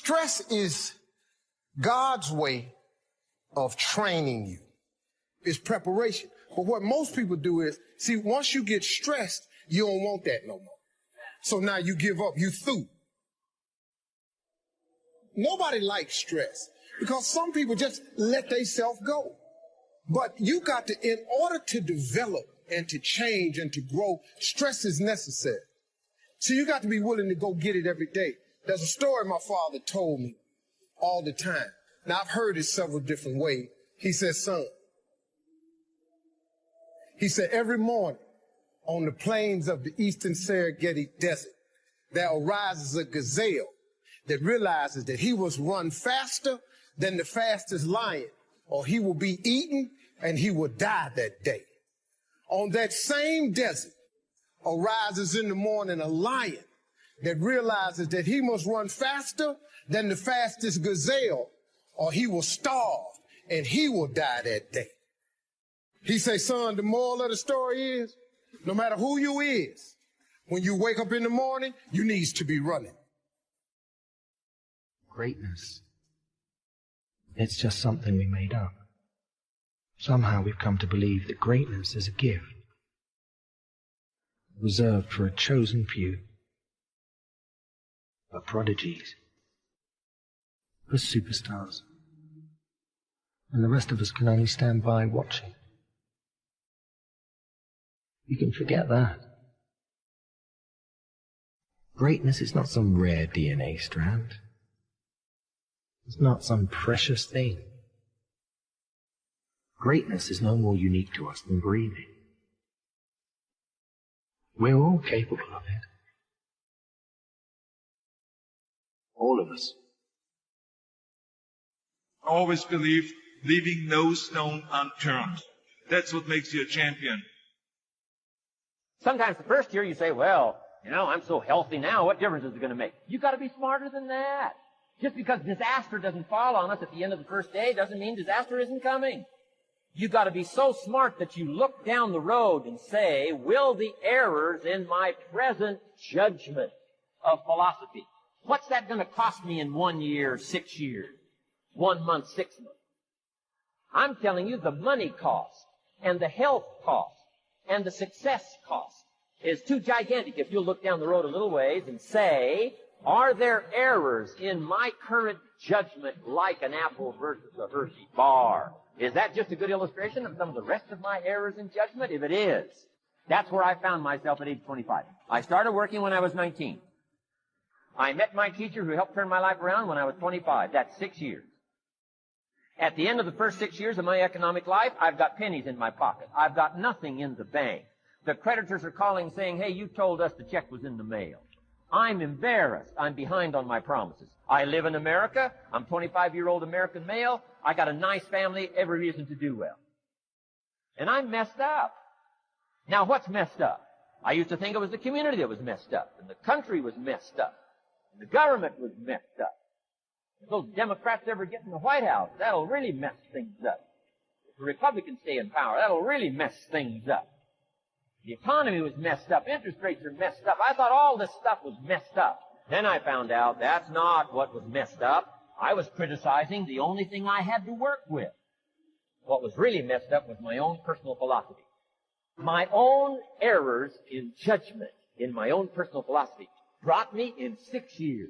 Stress is God's way of training you. It's preparation. But what most people do is, see, once you get stressed, you don't want that no more. So now you give up, you through. Nobody likes stress because some people just let themselves go. But you got to, in order to develop and to change and to grow, stress is necessary. So you got to be willing to go get it every day. There's a story my father told me all the time. Now, I've heard it several different ways. He said, son, he said, every morning on the plains of the eastern Serengeti Desert, there arises a gazelle that realizes that he must run faster than the fastest lion, or he will be eaten and he will die that day. On that same desert arises in the morning a lion that realizes that he must run faster than the fastest gazelle, or he will starve and he will die that day. He says, son, the moral of the story is, no matter who you is, when you wake up in the morning, you needs to be running. Greatness. It's just something we made up. Somehow we've come to believe that greatness is a gift, reserved for a chosen few, for prodigies, for superstars, and the rest of us can only stand by watching. You can forget that. Greatness is not some rare DNA strand. It's not some precious thing. Greatness is no more unique to us than breathing. We're all capable of it. All of us. I always believe leaving no stone unturned. That's what makes you a champion. Sometimes the first year you say, well, you know, I'm so healthy now, what difference is it going to make? You've got to be smarter than that. Just because disaster doesn't fall on us at the end of the first day doesn't mean disaster isn't coming. You've got to be so smart that you look down the road and say, will the errors in my present judgment of philosophy, what's that going to cost me in 1 year, 6 years, 1 month, 6 months? I'm telling you the money cost and the health cost and the success cost is too gigantic if you'll look down the road a little ways and say, are there errors in my current judgment like an apple versus a Hershey bar? Is that just a good illustration of some of the rest of my errors in judgment? If it is, that's where I found myself at age 25. I started working when I was 19. I met my teacher who helped turn my life around when I was 25. That's 6 years. At the end of the first 6 years of my economic life, I've got pennies in my pocket. I've got nothing in the bank. The creditors are calling saying, hey, you told us the check was in the mail. I'm embarrassed. I'm behind on my promises. I live in America. I'm 25-year-old American male. I got a nice family, every reason to do well. And I'm messed up. Now, what's messed up? I used to think it was the community that was messed up, and the country was messed up, and the government was messed up. If those Democrats ever get in the White House, that'll really mess things up. If the Republicans stay in power, that'll really mess things up. The economy was messed up. Interest rates are messed up. I thought all this stuff was messed up. Then I found out that's not what was messed up. I was criticizing the only thing I had to work with. What was really messed up was my own personal philosophy. My own errors in judgment in my own personal philosophy brought me in 6 years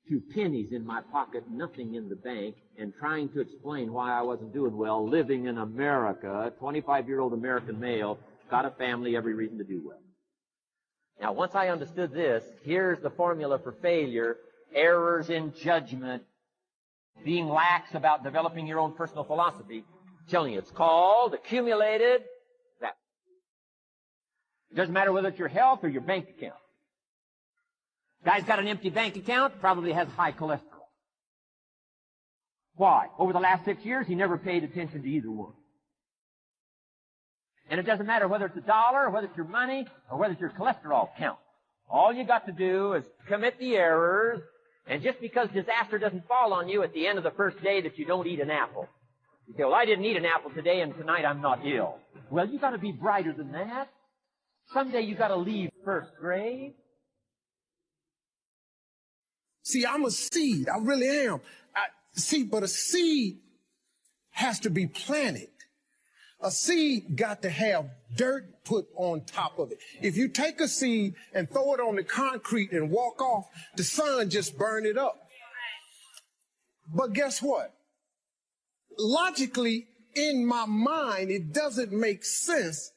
to pennies in my pocket, nothing in the bank, and trying to explain why I wasn't doing well, living in America, 25-year-old American male, got a family, every reason to do well. Now, once I understood this, here's the formula for failure: errors in judgment, being lax about developing your own personal philosophy. I'm telling you, it's called accumulated value. It doesn't matter whether it's your health or your bank account. Guy's got an empty bank account, probably has high cholesterol. Why? Over the last 6 years, he never paid attention to either one. And it doesn't matter whether it's a dollar, or whether it's your money, or whether it's your cholesterol count. All you got to do is commit the errors, and just because disaster doesn't fall on you at the end of the first day that you don't eat an apple. You say, well, I didn't eat an apple today, and tonight I'm not ill. Well, you got to be brighter than that. Someday you got to leave first grade. See, I'm a seed. I really am. But a seed has to be planted. A seed got to have dirt put on top of it. If you take a seed and throw it on the concrete and walk off, the sun just burn it up. But guess what? Logically, in my mind, it doesn't make sense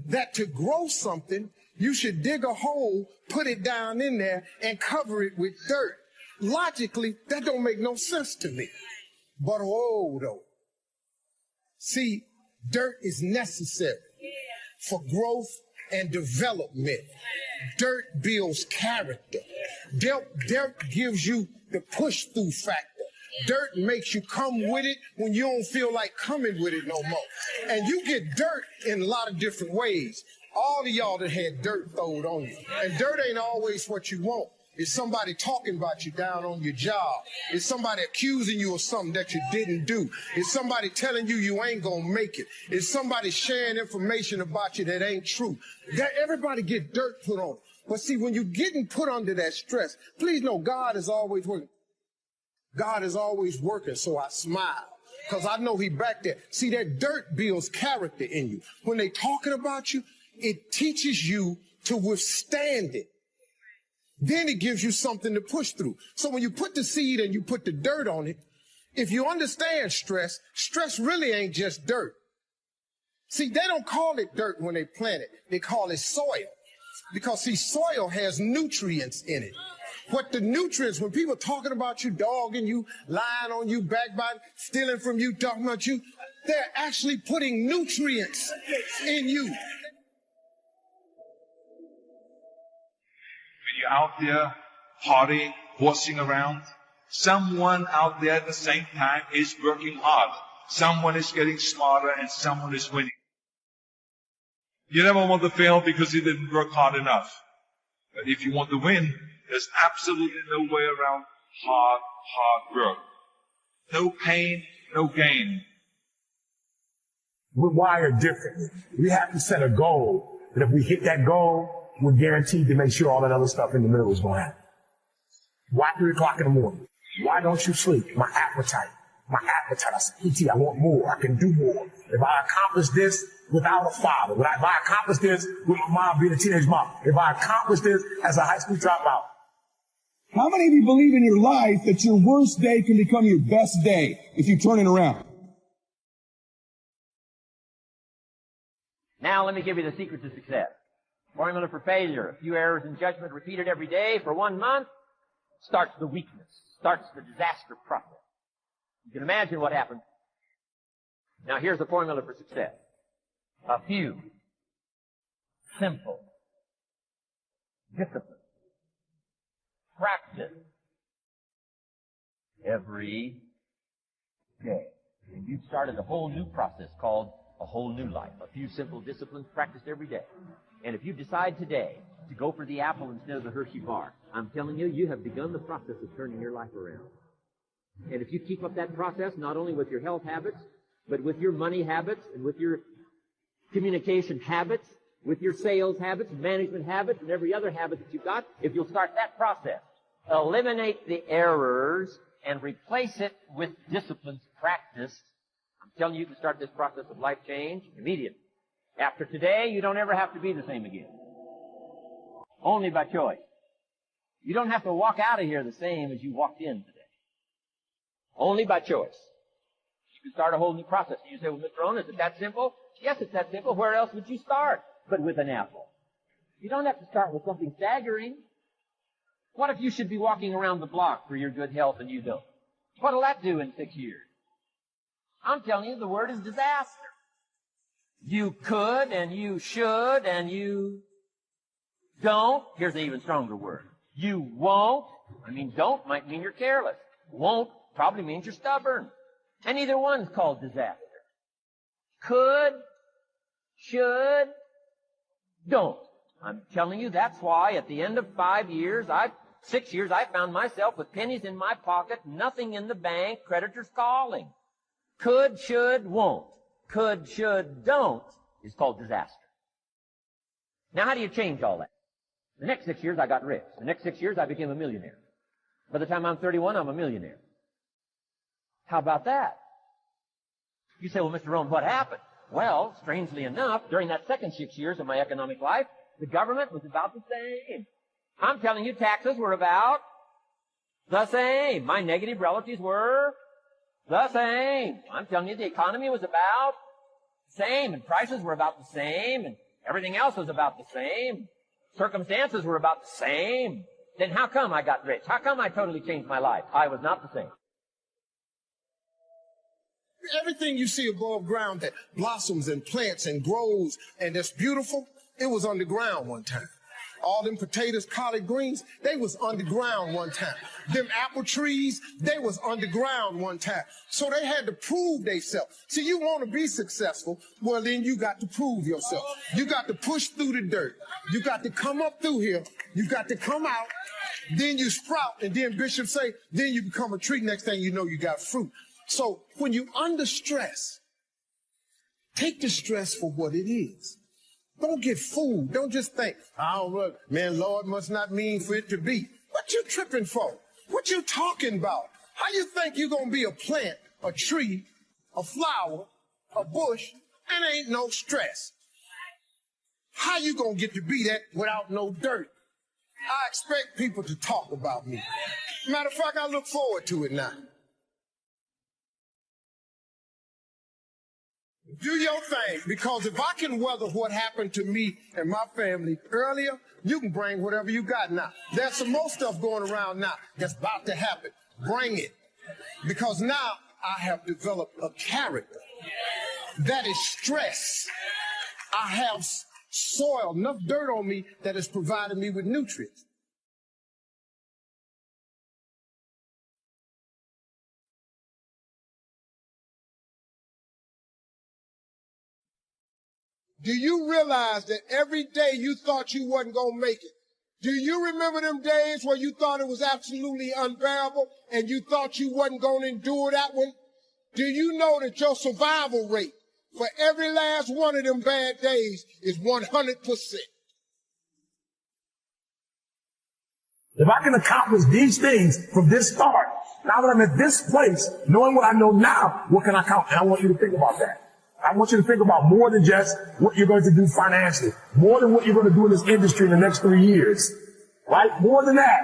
that to grow something, you should dig a hole, put it down in there, and cover it with dirt. Logically, that don't make no sense to me. But though. See, dirt is necessary for growth and development. Dirt builds character. Dirt gives you the push-through factor. Dirt makes you come with it when you don't feel like coming with it no more. And you get dirt in a lot of different ways. All of y'all that had dirt thrown on you. And dirt ain't always what you want. It's somebody talking about you down on your job. It's somebody accusing you of something that you didn't do. It's somebody telling you you ain't gonna make it. It's somebody sharing information about you that ain't true. Everybody get dirt put on. But see, when you're getting put under that stress, please know God is always working. God is always working, so I smile. Because I know he back there. See, that dirt builds character in you. When they talking about you, it teaches you to withstand it. Then it gives you something to push through. So when you put the seed and you put the dirt on it, if you understand stress, stress really ain't just dirt. See, they don't call it dirt when they plant it. They call it soil. Because, see, soil has nutrients in it. What the nutrients, when people talking about you, dogging you, lying on you, backbiting, stealing from you, talking about you, they're actually putting nutrients in you. When you're out there partying, horsing around, someone out there at the same time is working hard. Someone is getting smarter and someone is winning. You never want to fail because you didn't work hard enough. But if you want to win, there's absolutely no way around hard work. No pain, no gain. We're wired differently. We have to set a goal. And if we hit that goal, we're guaranteed to make sure all that other stuff in the middle is going to happen. Why 3 o'clock in the morning? Why don't you sleep? My appetite. I said, E.T., I want more. I can do more. If I accomplish this without a father, if I accomplish this with my mom being a teenage mom, if I accomplish this as a high school dropout. How many of you believe in your life that your worst day can become your best day if you turn it around? Now let me give you the secret to success. Formula for failure. A few errors in judgment repeated every day for 1 month starts the weakness, starts the disaster process. You can imagine what happened. Now here's the formula for success. A few simple disciplines. Practice every day. And you've started a whole new process called a whole new life. A few simple disciplines practiced every day. And if you decide today to go for the apple instead of the Hershey bar, I'm telling you, you have begun the process of turning your life around. And if you keep up that process, not only with your health habits, but with your money habits and with your communication habits, with your sales habits, management habits, and every other habit that you've got, if you'll start that process, eliminate the errors and replace it with disciplines practiced, I'm telling you, you can start this process of life change immediately. After today, you don't ever have to be the same again. Only by choice. You don't have to walk out of here the same as you walked in today. Only by choice. You can start a whole new process. You say, well, Mr. Rohn, is it that simple? Yes, it's that simple. Where else would you start but with an apple? You don't have to start with something staggering. What if you should be walking around the block for your good health and you don't? What'll that do in 6 years? I'm telling you, the word is disaster. You could and you should and you don't. Here's an even stronger word. You won't. Don't might mean you're careless. Won't probably means you're stubborn. And either one's called disaster. Could, should, don't. I'm telling you, that's why at the end of 6 years, I found myself with pennies in my pocket, nothing in the bank, creditors calling. Could, should, won't. Could, should, don't is called disaster. Now, how do you change all that? The next 6 years, I got rich. The next 6 years, I became a millionaire. By the time I'm 31, I'm a millionaire. How about that? You say, well, Mr. Rohn, what happened? Well, strangely enough, during that second 6 years of my economic life, the government was about the same. I'm telling you, taxes were about the same. My negative relatives were the same. I'm telling you, the economy was about the same, and prices were about the same, and everything else was about the same. Circumstances were about the same. Then how come I got rich? How come I totally changed my life? I was not the same. Everything you see above ground that blossoms and plants and grows and that's beautiful, it was underground one time. All them potatoes, collard greens, they was underground one time. Them apple trees, they was underground one time. So they had to prove themselves. See, you want to be successful, well, then you got to prove yourself. You got to push through the dirt. You got to come up through here. You got to come out. Then you sprout, and then Bishop say, then you become a tree. Next thing you know, you got fruit. So when you under stress, take the stress for what it is. Don't get fooled. Don't just think, oh, man, Lord must not mean for it to be. What you tripping for? What you talking about? How you think you gonna be a plant, a tree, a flower, a bush, and ain't no stress? How you gonna get to be that without no dirt? I expect people to talk about me. Matter of fact, I look forward to it now. Do your thing, because if I can weather what happened to me and my family earlier, you can bring whatever you got now. There's some more stuff going around now that's about to happen. Bring it. Because now I have developed a character that is stress. I have soil, enough dirt on me that has provided me with nutrients. Do you realize that every day you thought you wasn't going to make it? Do you remember them days where you thought it was absolutely unbearable and you thought you wasn't going to endure that one? Do you know that your survival rate for every last one of them bad days is 100%? If I can accomplish these things from this start, now that I'm at this place, knowing what I know now, what can I accomplish? And I want you to think about that. I want you to think about more than just what you're going to do financially, more than what you're going to do in this industry in the next 3 years, right? More than that,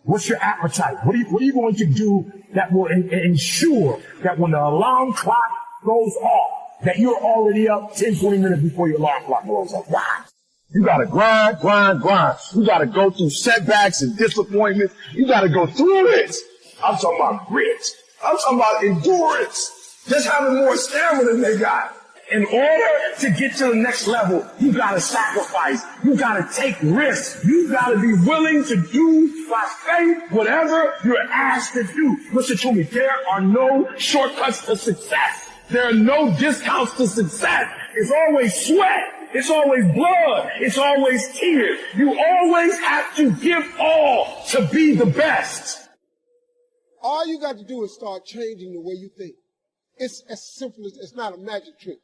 what's your appetite? What are you going to do that will ensure that when the alarm clock goes off, that you're already up 10, 20 minutes before your alarm clock goes off? Why? You gotta grind. You gotta go through setbacks and disappointments. You gotta go through it. I'm talking about grit. I'm talking about endurance. Just having more stamina than they got. In order to get to the next level, you gotta sacrifice. You gotta take risks. You gotta be willing to do by faith whatever you're asked to do. Listen to me. There are no shortcuts to success. There are no discounts to success. It's always sweat. It's always blood. It's always tears. You always have to give all to be the best. All you got to do is start changing the way you think. It's as simple as, it's not a magic trick.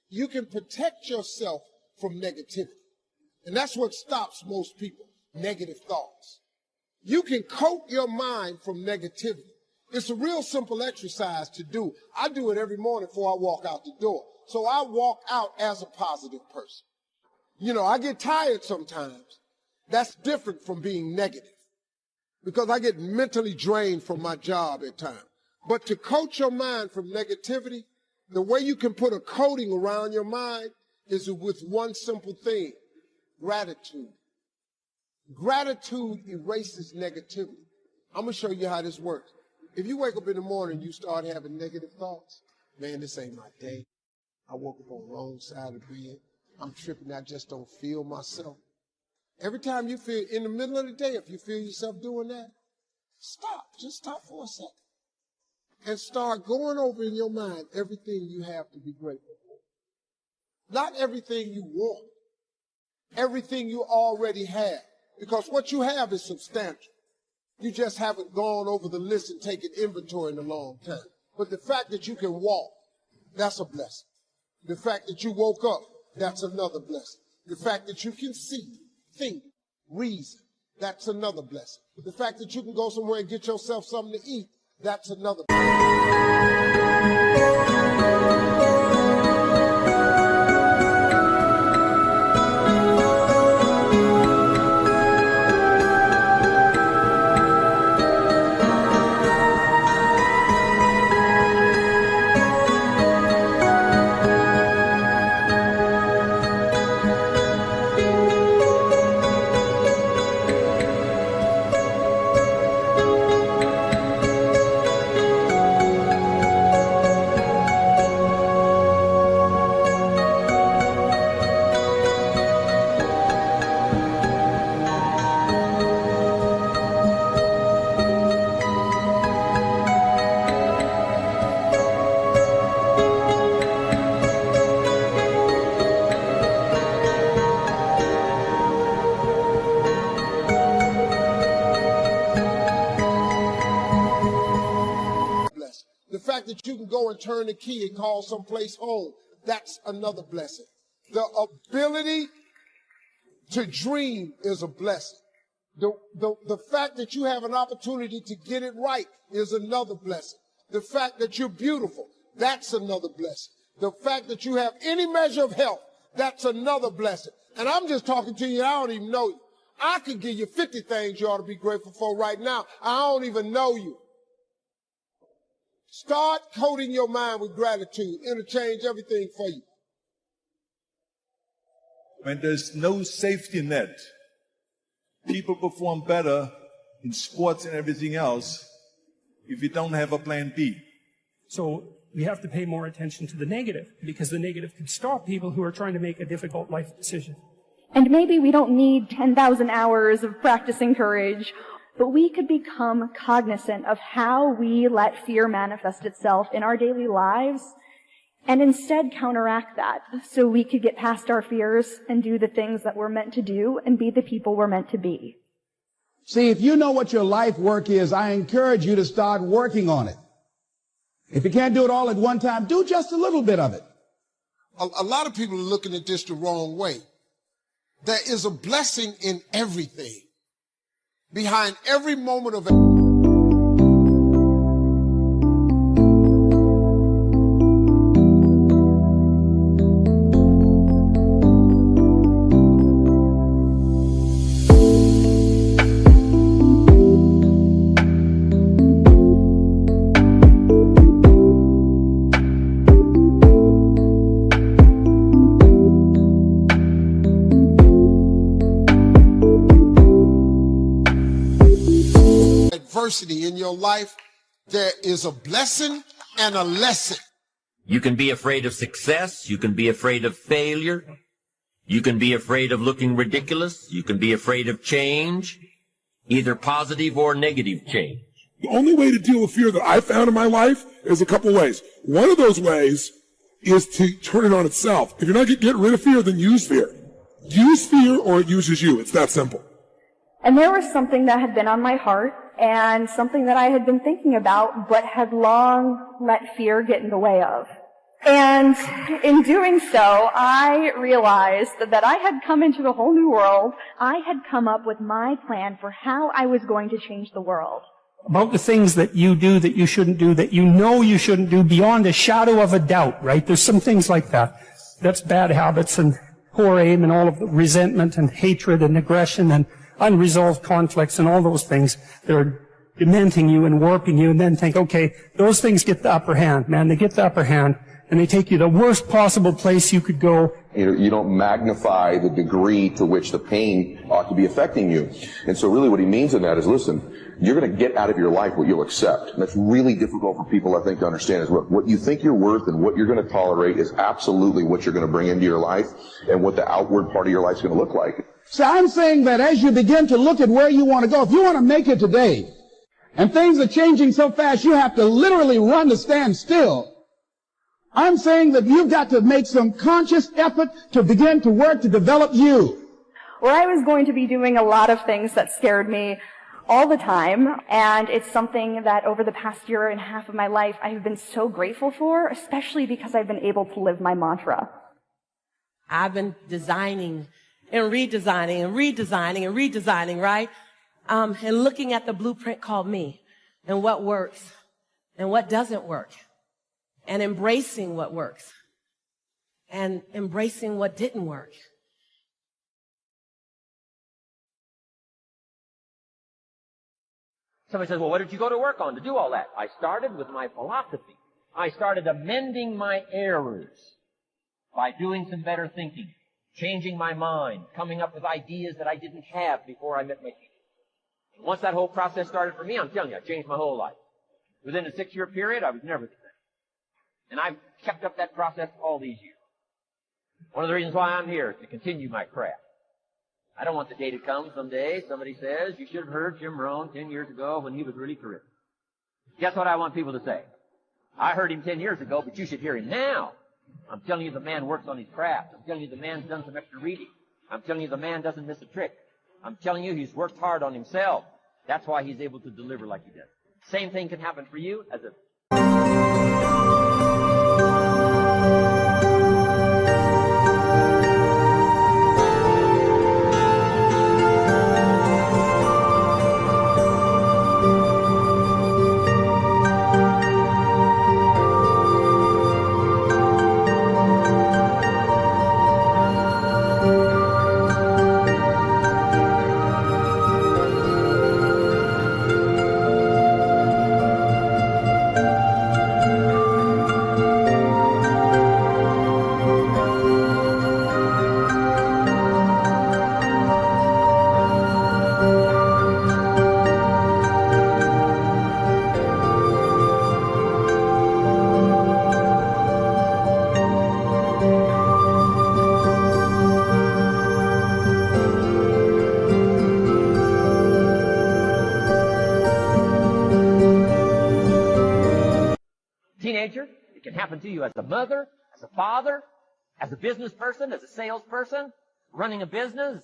You can protect yourself from negativity. And that's what stops most people, negative thoughts. You can coat your mind from negativity. It's a real simple exercise to do. I do it every morning before I walk out the door. So I walk out as a positive person. You know, I get tired sometimes. That's different from being negative, because I get mentally drained from my job at times. But to coat your mind from negativity, the way you can put a coating around your mind is with one simple thing: gratitude. Gratitude erases negativity. I'm going to show you how this works. If you wake up in the morning and you start having negative thoughts, man, this ain't my day. I woke up on the wrong side of the bed. I'm tripping. I just don't feel myself. Every time you feel, in the middle of the day, if you feel yourself doing that, stop. Just stop for a second. And start going over in your mind everything you have to be grateful for. Not everything you want. Everything you already have. Because what you have is substantial. You just haven't gone over the list and taken inventory in a long time. But the fact that you can walk, that's a blessing. The fact that you woke up, that's another blessing. The fact that you can see, think, reason, that's another blessing. The fact that you can go somewhere and get yourself something to eat, that's another blessing. The fact that you can go and turn the key and call someplace home, that's another blessing. The ability to dream is a blessing. The fact that you have an opportunity to get it right is another blessing. The fact that you're beautiful, that's another blessing. The fact that you have any measure of health, that's another blessing. And I'm just talking to you, I don't even know you. I could give you 50 things you ought to be grateful for right now. I don't even know you. Start coating your mind with gratitude. It'll change everything for you. When there's no safety net, people perform better in sports and everything else if you don't have a plan B. So we have to pay more attention to the negative, because the negative can stop people who are trying to make a difficult life decision. And maybe we don't need 10,000 hours of practicing courage, but we could become cognizant of how we let fear manifest itself in our daily lives and instead counteract that so we could get past our fears and do the things that we're meant to do and be the people we're meant to be. See, if you know what your life work is, I encourage you to start working on it. If you can't do it all at one time, do just a little bit of it. A lot of people are looking at this the wrong way. There is a blessing in everything. Behind every moment of adversity in your life, there is a blessing and a lesson. You can be afraid of success. You can be afraid of failure. You can be afraid of looking ridiculous. You can be afraid of change, either positive or negative change. The only way to deal with fear that I found in my life is a couple ways. One of those ways is to turn it on itself. If you're not going to get rid of fear, then use fear. Use fear or it uses you. It's that simple. And there was something that had been on my heart and something that I had been thinking about but had long let fear get in the way of. And in doing so, I realized that I had come into a whole new world. I had come up with my plan for how I was going to change the world. About the things that you do that you shouldn't do, that you know you shouldn't do beyond a shadow of a doubt, right? There's some things like that. That's bad habits and poor aim and all of the resentment and hatred and aggression and unresolved conflicts and all those things. They're dementing you and warping you, and then think, okay, those things get the upper hand, man. They get the upper hand, and they take you the worst possible place you could go. You don't magnify the degree to which the pain ought to be affecting you. And so really what he means in that is, listen, you're going to get out of your life what you'll accept. And that's really difficult for people, I think, to understand is what you think you're worth and what you're going to tolerate is absolutely what you're going to bring into your life and what the outward part of your life is going to look like. So I'm saying that as you begin to look at where you want to go, if you want to make it today, and things are changing so fast, you have to literally run to stand still. I'm saying that you've got to make some conscious effort to begin to work to develop you. Well, I was going to be doing a lot of things that scared me all the time, and it's something that over the past year and a half of my life I have been so grateful for, especially because I've been able to live my mantra. I've been designing and redesigning and redesigning and redesigning, right? And looking at the blueprint called me and what works and what doesn't work and embracing what works and embracing what didn't work. Somebody says, well, what did you go to work on to do all that? I started with my philosophy. I started amending my errors by doing some better thinking, changing my mind, coming up with ideas that I didn't have before I met my teacher. Once that whole process started for me, I'm telling you, I changed my whole life. Within a 6-year period, I was never the same. And I've kept up that process all these years. One of the reasons why I'm here is to continue my craft. I don't want the day to come someday somebody says, you should have heard Jim Rohn 10 years ago when he was really terrific. Guess what I want people to say? I heard him 10 years ago, but you should hear him now. I'm telling you the man works on his craft. I'm telling you the man's done some extra reading. I'm telling you the man doesn't miss a trick. I'm telling you he's worked hard on himself. That's why he's able to deliver like he does. Same thing can happen for you as a... Teenager, it can happen to you as a mother, as a father, as a business person, as a salesperson, running a business.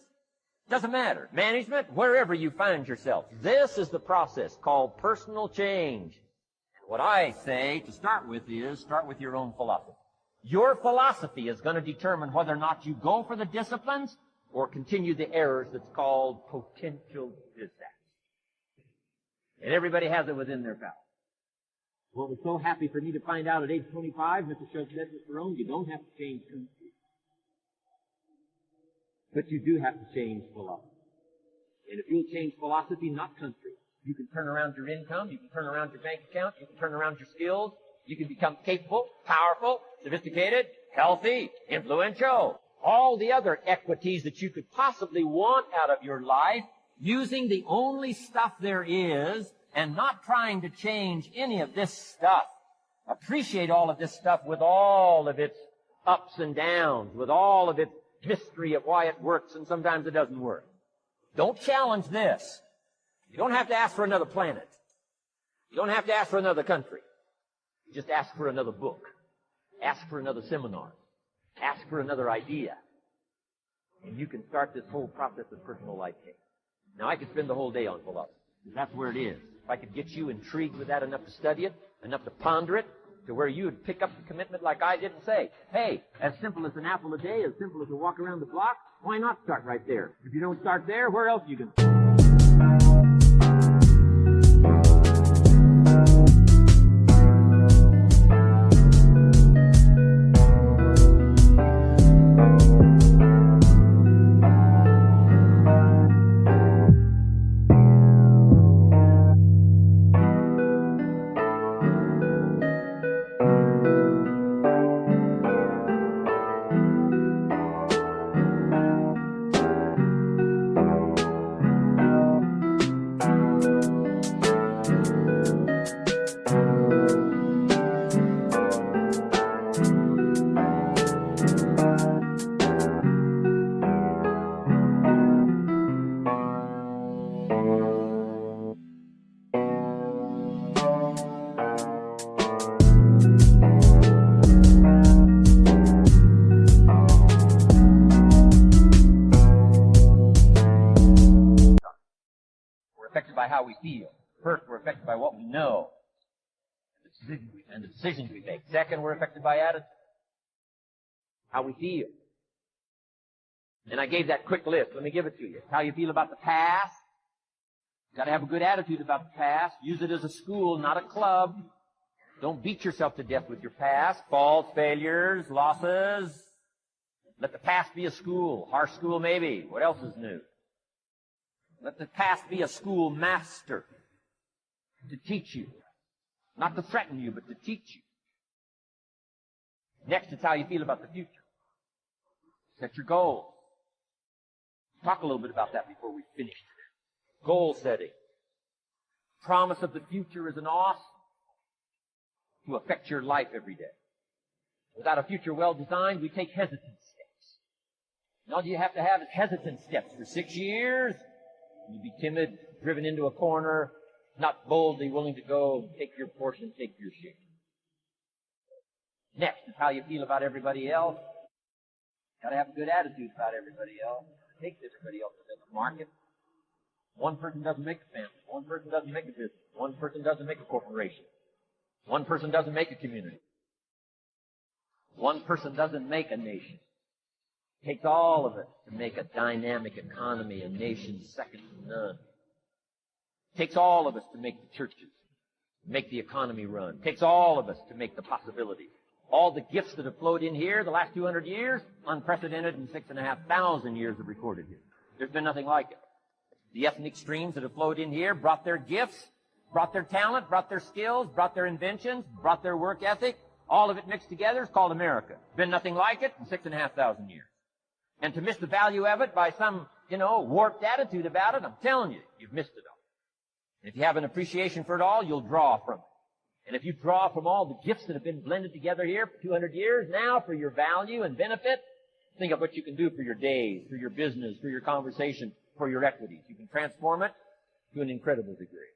Doesn't matter. Management, wherever you find yourself. This is the process called personal change. And what I say to start with is start with your own philosophy. Your philosophy is going to determine whether or not you go for the disciplines or continue the errors that's called potential disaster. And everybody has it within their power. Well, it was so happy for me to find out at age 25, Mr. Schultz said, Mr. Rohn, you don't have to change country. But you do have to change philosophy. And if you'll change philosophy, not country, you can turn around your income, you can turn around your bank account, you can turn around your skills, you can become capable, powerful, sophisticated, healthy, influential, all the other equities that you could possibly want out of your life using the only stuff there is and not trying to change any of this stuff. Appreciate all of this stuff with all of its ups and downs, with all of its mystery of why it works and sometimes it doesn't work. Don't challenge this. You don't have to ask for another planet. You don't have to ask for another country. Just ask for another book. Ask for another seminar. Ask for another idea. And you can start this whole process of personal life change. Now, I could spend the whole day on philosophy. That's where it is. If I could get you intrigued with that enough to study it, enough to ponder it, to where you would pick up the commitment like I did and say, hey, as simple as an apple a day, as simple as a walk around the block, why not start right there? If you don't start there, where else are you going to? How we feel. First, we're affected by what we know and the decisions we make. Second, we're affected by attitude, how we feel. And I gave that quick list. Let me give it to you. How you feel about the past. Got to have a good attitude about the past. Use it as a school, not a club. Don't beat yourself to death with your past. Faults, failures, losses. Let the past be a school. Harsh school maybe. What else is new? Let the past be a school master to teach you. Not to threaten you, but to teach you. Next, it's how you feel about the future. Set your goals. Talk a little bit about that before we finish today. Goal setting. Promise of the future is an awesome to affect your life every day. Without a future well designed, we take hesitant steps. And all you have to have is hesitant steps for 6 years. You'd be timid, driven into a corner, not boldly willing to go, take your portion, take your share. Next is how you feel about everybody else. Got to have a good attitude about everybody else. It takes everybody else in the market. One person doesn't make a family. One person doesn't make a business. One person doesn't make a corporation. One person doesn't make a community. One person doesn't make a nation. It takes all of it to make a dynamic economy, a nation second to none. It takes all of us to make the churches, make the economy run. It takes all of us to make the possibilities. All the gifts that have flowed in here the last 200 years, unprecedented in 6,500 years of recorded history. There's been nothing like it. The ethnic streams that have flowed in here brought their gifts, brought their talent, brought their skills, brought their inventions, brought their work ethic. All of it mixed together is called America. Been nothing like it in 6,500 years. And to miss the value of it by some, warped attitude about it, I'm telling you, you've missed it all. And if you have an appreciation for it all, you'll draw from it. And if you draw from all the gifts that have been blended together here for 200 years now for your value and benefit, think of what you can do for your days, for your business, for your conversation, for your equities. You can transform it to an incredible degree.